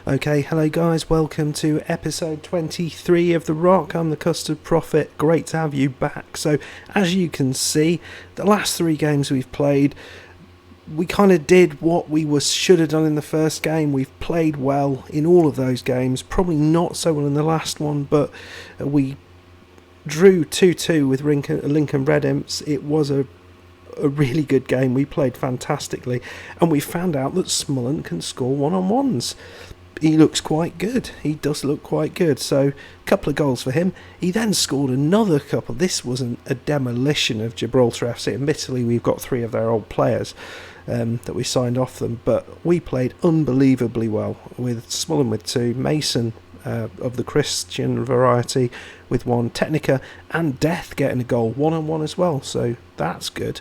Okay, hello guys, welcome to episode 23 of The Rock. I'm the Custard Prophet, great to have you back. So, as you can see, the last 3 games we've played, we kind of did what we should have done in the first game. We've played well in all of those games, probably not so well in the last one, but we drew 2-2 with Lincoln Red Imps. It was a really good game. We played fantastically, and we found out that Smullen can score one-on-ones. He looks quite good. He does look quite good. So, a couple of goals for him. He then scored another couple. This wasn't a demolition of Gibraltar FC. Admittedly, we've got 3 of their old players that we signed off them, but we played unbelievably well, with Smullen with 2, Mason of the Christian variety with 1, Technica and Death getting a goal, one-on-one as well. So, that's good.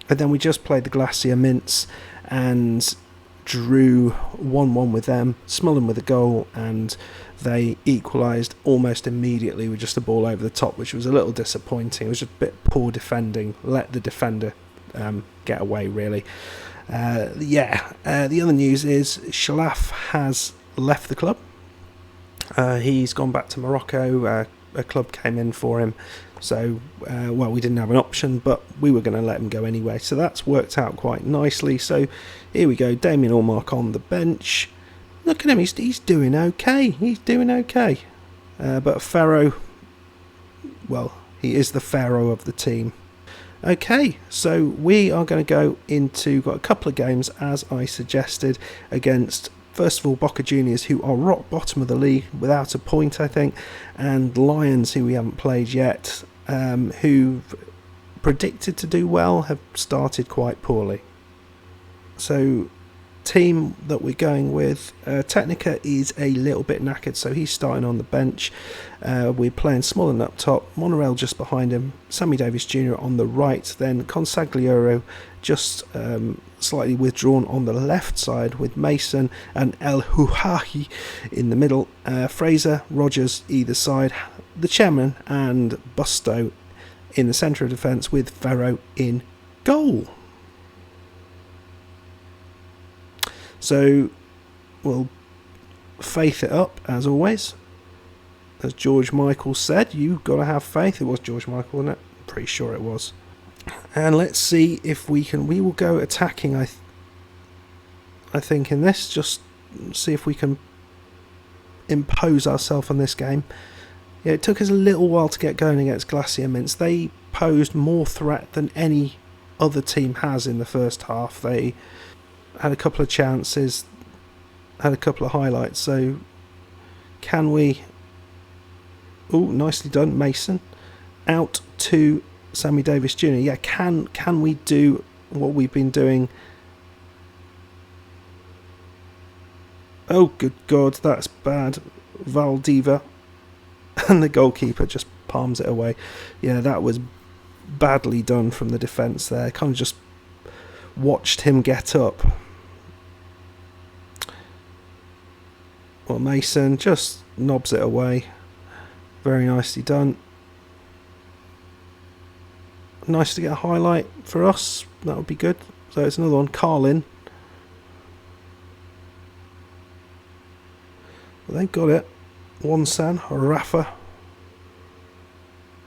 And then we just played the Glacier Mints and drew 1-1 with them, Smullen with a goal, and they equalised almost immediately with just a ball over the top, which was a little disappointing. It was just a bit poor defending, let the defender get away really. The other news is Shalaf has left the club. He's gone back to Morocco. A club came in for him, so we didn't have an option, but we were going to let him go anyway, so that's worked out quite nicely. So here we go, Damien Allmark on the bench. Look at him, he's doing okay. But Pharaoh, well, he is the Pharaoh of the team. Okay, so we are going to go into, got a couple of games as I suggested, against first of all Boca Juniors, who are rock bottom of the league without a point, I think, and Lions, who we haven't played yet, who've predicted to do well, have started quite poorly. So, team that we're going with, Technica is a little bit knackered, so he's starting on the bench. We're playing Smullen up top, Monorail just behind him, Sammy Davis Jr. on the right, then Consagliero just slightly withdrawn on the left side with Mason and El Huhahi in the middle, Fraser, Rogers either side, the chairman and Busto in the centre of defence with Ferro in goal. So we'll faith it up as always. As George Michael said, you've got to have faith. It was George Michael, wasn't it? I'm pretty sure it was. And let's see if we can. We will go attacking, I think, in this. Just see if we can impose ourselves on this game. Yeah, it took us a little while to get going against Glacier Mints. They posed more threat than any other team has in the first half. They had a couple of chances, had a couple of highlights. So, can we? Oh, nicely done, Mason. Out to Sammy Davis Jr. Yeah, can we do what we've been doing? Oh, good God, that's bad. Valdiva. And the goalkeeper just palms it away. Yeah, that was badly done from the defence there. Kind of just watched him get up. Well, Mason just knobs it away. Very nicely done. Nice to get a highlight for us. That would be good. So it's another one. Carlin. Well, they've got it. Wansan, Rafa.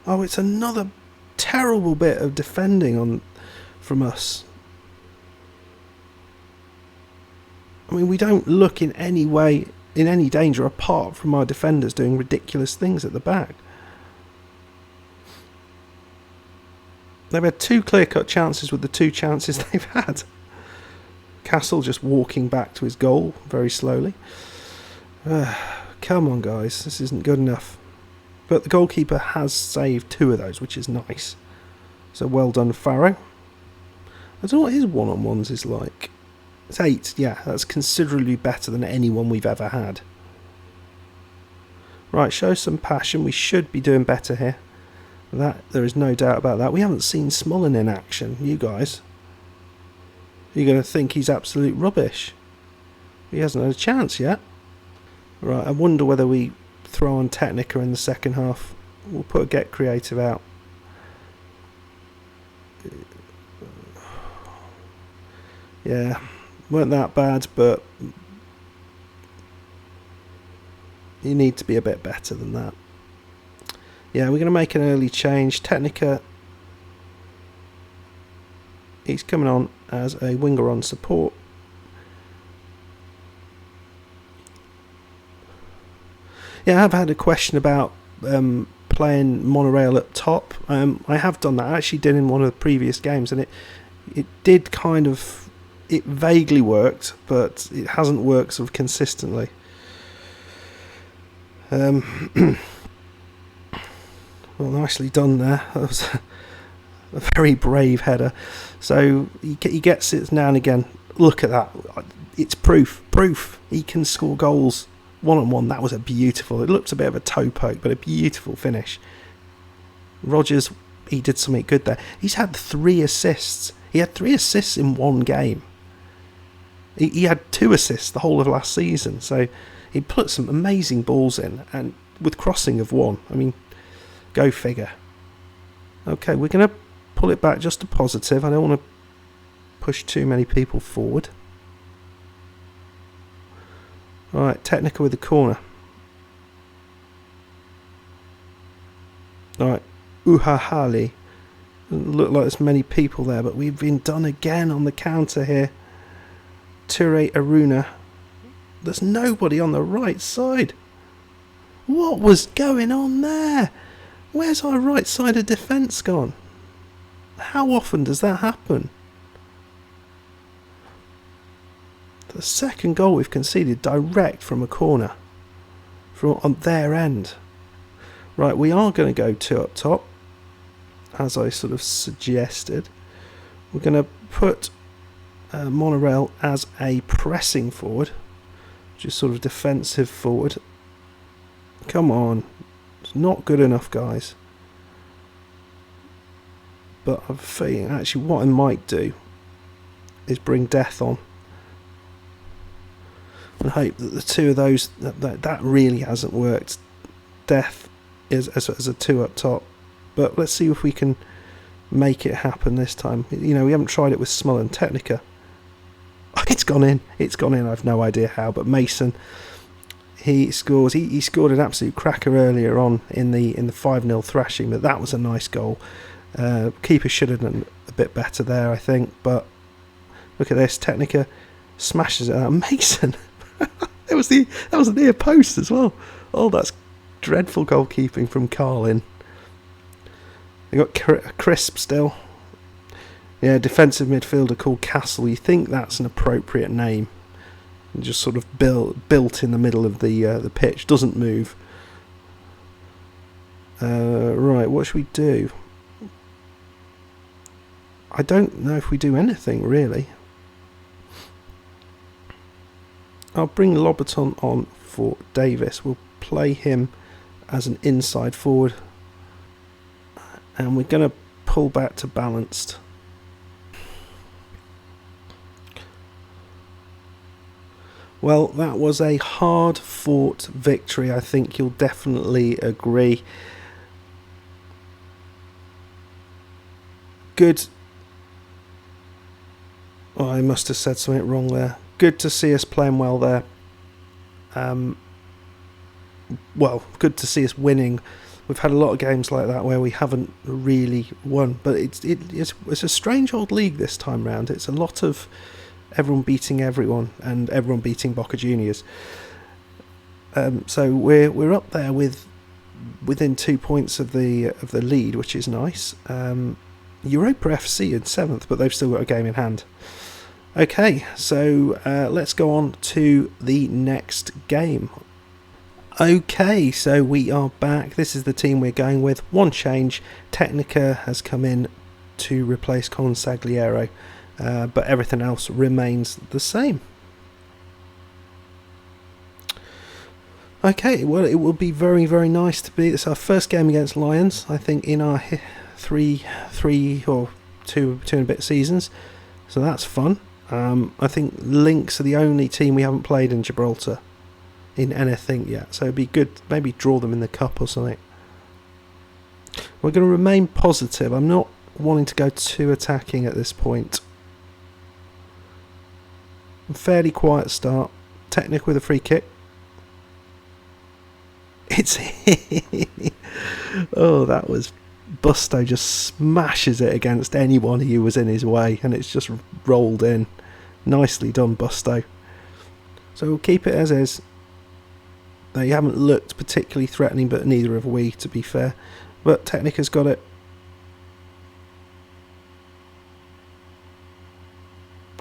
Oh, it's another terrible bit of defending from us. I mean, we don't look in any way in any danger apart from our defenders doing ridiculous things at the back. They've had 2 clear-cut chances with the 2 chances they've had. Castle just walking back to his goal very slowly. Come on, guys, this isn't good enough. But the goalkeeper has saved 2 of those, which is nice. So well done, Farrow. I don't know what his one-on-ones is like. It's 8, yeah, that's considerably better than anyone we've ever had. Right, show some passion. We should be doing better here. There is no doubt about that. We haven't seen Smullen in action, you guys. You're going to think he's absolute rubbish. He hasn't had a chance yet. Right, I wonder whether we throw on Technica in the second half. We'll put a Get Creative out. Yeah, weren't that bad, but you need to be a bit better than that. Yeah, we're going to make an early change. Technica, he's coming on as a winger on support. Yeah, I've had a question about playing monorail up top. I have done that. I actually did in one of the previous games, and it did kind of... It vaguely worked, but it hasn't worked sort of consistently. Well, nicely done there. That was a very brave header. So he gets it now and again. Look at that. It's proof. He can score goals one-on-one. That was a beautiful... It looked a bit of a toe poke, but a beautiful finish. Rogers, he did something good there. He's had 3 assists. He had 3 assists in one game. He had 2 assists the whole of last season, so he put some amazing balls in, and with crossing of 1. I mean, go figure. Okay, we're going to pull it back just to positive. I don't want to push too many people forward. Alright, Technica with the corner. Alright, Uhahali. Doesn't look like there's many people there, but we've been done again on the counter here. Ture Aruna. There's nobody on the right side. What was going on there? Where's our right side of defence gone? How often does that happen? The second goal we've conceded direct from a corner. From on their end. Right, we are going to go 2 up top, as I sort of suggested. We're going to put Monorail as a pressing forward, just sort of defensive forward. Come on, it's not good enough, guys. But I'm feeling actually what I might do is bring Death on and hope that the 2 of those that really hasn't worked. Death is as a 2 up top, but let's see if we can make it happen this time. You know, we haven't tried it with Smull and Technica. It's gone in. I've no idea how, but Mason, he scores. He scored an absolute cracker earlier on in the 5-0 thrashing, but that was a nice goal. Keeper should have done a bit better there, I think, but look at this. Technica smashes it out. Mason, that was the near post as well. Oh, that's dreadful goalkeeping from Carlin. They got Crisp still. Yeah, defensive midfielder called Castle. You think that's an appropriate name? And just sort of built in the middle of the pitch, doesn't move. Right, what should we do? I don't know if we do anything really. I'll bring Lobaton on for Davis. We'll play him as an inside forward, and we're going to pull back to balanced. Well, that was a hard-fought victory. I think you'll definitely agree. Good. Oh, I must have said something wrong there. Good to see us playing well there. Well, good to see us winning. We've had a lot of games like that where we haven't really won, but it's a strange old league this time round. It's a lot of everyone beating everyone and everyone beating Boca Juniors. So we're up there within 2 points of the lead, which is nice. Europa FC in 7th, but they've still got a game in hand. Okay, so let's go on to the next game. Okay, so we are back. This is the team we're going with. One change. Technica has come in to replace Consagliero, but everything else remains the same. Okay, well, it will be very, very nice to be. It's our first game against Lions, I think, in our three or two and a bit seasons. So that's fun. I think Lynx are the only team we haven't played in Gibraltar. in anything yet, so it'd be good maybe draw them in the cup or something. We're going to remain positive. I'm not wanting to go too attacking at this point. Fairly quiet start. Technic with a free kick. It's oh, that was Busto just smashes it against anyone who was in his way, and it's just rolled in. Nicely done, Busto. So we'll keep it as is. They haven't looked particularly threatening, but neither have we, to be fair. But Technic has got it.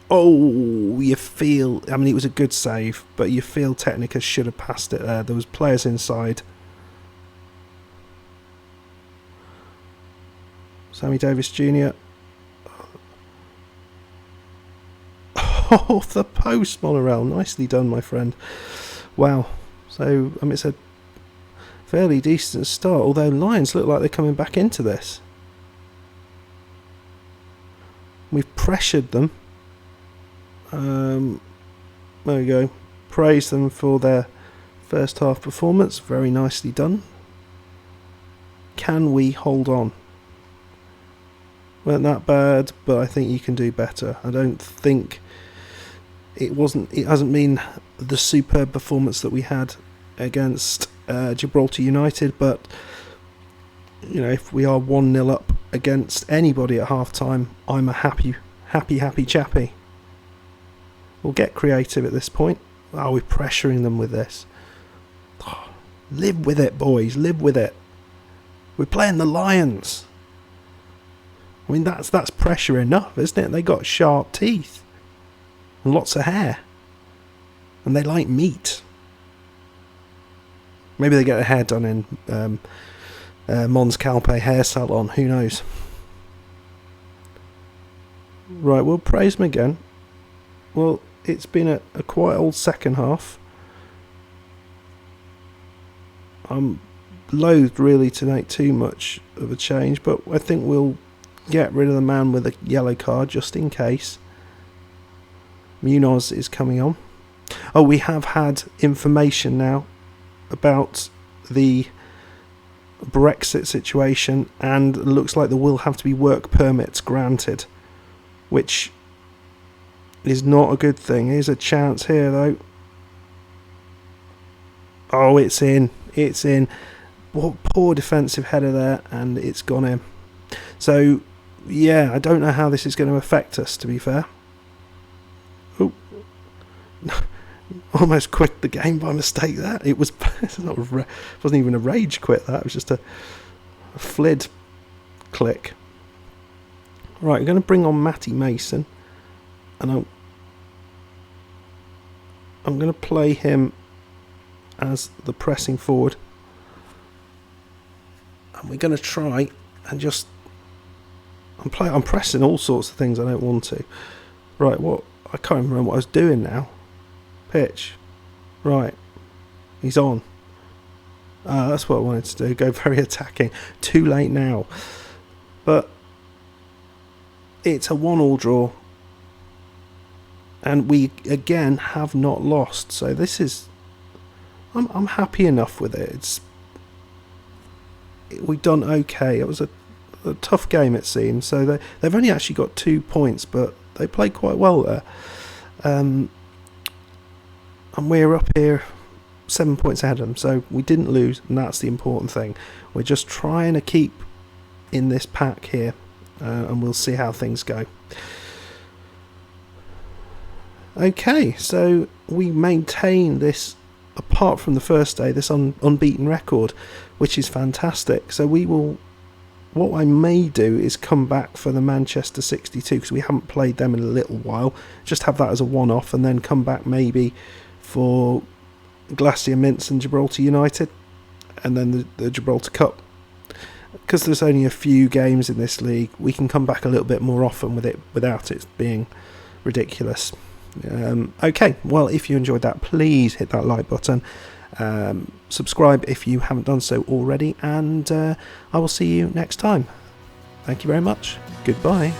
Oh, you feel... I mean, it was a good save, but you feel Technica should have passed it there. There was players inside. Sammy Davis Jr. Oh, the post, Monorail. Nicely done, my friend. Wow. So, I mean, it's a fairly decent start, although Lions look like they're coming back into this. We've pressured them. There we go. Praise them for their first half performance. Very nicely done. Can we hold on? Weren't that bad, but I think you can do better. I don't think it hasn't been the superb performance that we had against Gibraltar United, but you know, if we are 1-0 up against anybody at half time, I'm a happy chappy. We'll get creative at this point. Oh, we're pressuring them with this. Oh, live with it, boys. Live with it. We're playing the Lions. I mean, that's pressure enough, isn't it? They got sharp teeth and lots of hair, and they like meat. Maybe they get their hair done in Mons Calpe hair salon. Who knows? Right, we'll praise them again. Well, it's been a quite old second half. I'm loath really to make too much of a change, but I think we'll get rid of the man with a yellow card just in case. Munoz is coming on. Oh, we have had information now about the Brexit situation, and it looks like there will have to be work permits granted, which is not a good thing. Here's a chance here though. Oh, it's in. It's in. Poor defensive header there, and it's gone in. So, yeah, I don't know how this is going to affect us, to be fair. Oh. Almost quit the game by mistake there. It was wasn't even a rage quit, that. It was just a flid click. Right, I'm going to bring on Matty Mason, and I'm going to play him as the pressing forward, and we're going to try and just I'm pressing all sorts of things I don't want to. Right, I can't remember what I was doing now. Pitch. Right, he's on. That's what I wanted to do, go very attacking. Too late now, but it's a 1-1 draw, and we again have not lost, so this is I'm happy enough with it. We've done okay. It was a tough game, it seems. So they've only actually got 2 points, but they played quite well there. And we're up here 7 points ahead of them, so we didn't lose, and that's the important thing. We're just trying to keep in this pack here, and we'll see how things go. Okay, so we maintain this, apart from the first day, this unbeaten record, which is fantastic. So what I may do is come back for the Manchester 62, because we haven't played them in a little while, just have that as a one-off, and then come back maybe for Glacier Mints and Gibraltar United, and then the Gibraltar Cup. Because there's only a few games in this league, we can come back a little bit more often with it without it being ridiculous. Okay, well, if you enjoyed that, please hit that like button, subscribe if you haven't done so already, and I will see you next time. Thank you very much. Goodbye.